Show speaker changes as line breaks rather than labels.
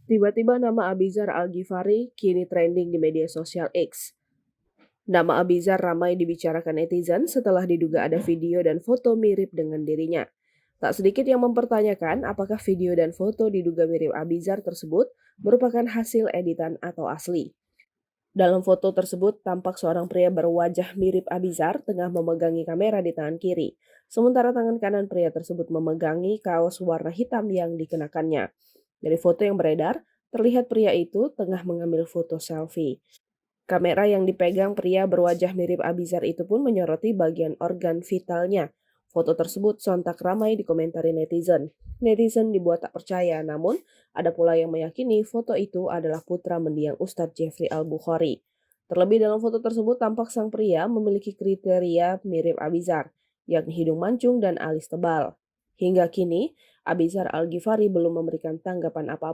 Tiba-tiba nama Abizar Al-Ghifari kini trending di media sosial X. Nama Abizar ramai dibicarakan netizen setelah diduga ada video dan foto mirip dengan dirinya. Tak sedikit yang mempertanyakan apakah video dan foto diduga mirip Abizar tersebut merupakan hasil editan atau asli. Dalam foto tersebut tampak seorang pria berwajah mirip Abizar tengah memegangi kamera di tangan kiri, sementara tangan kanan pria tersebut memegangi kaos warna hitam yang dikenakannya. Dari foto yang beredar, terlihat pria itu tengah mengambil foto selfie. Kamera yang dipegang pria berwajah mirip Abizar itu pun menyoroti bagian organ vitalnya. Foto tersebut sontak ramai dikomentari netizen. Netizen dibuat tak percaya, namun ada pula yang meyakini foto itu adalah putra mendiang Ustadz Jeffrey Al-Bukhari. Terlebih dalam foto tersebut tampak sang pria memiliki kriteria mirip Abizar, yakni hidung mancung dan alis tebal. Hingga kini, Abizar Al-Ghifari belum memberikan tanggapan apapun.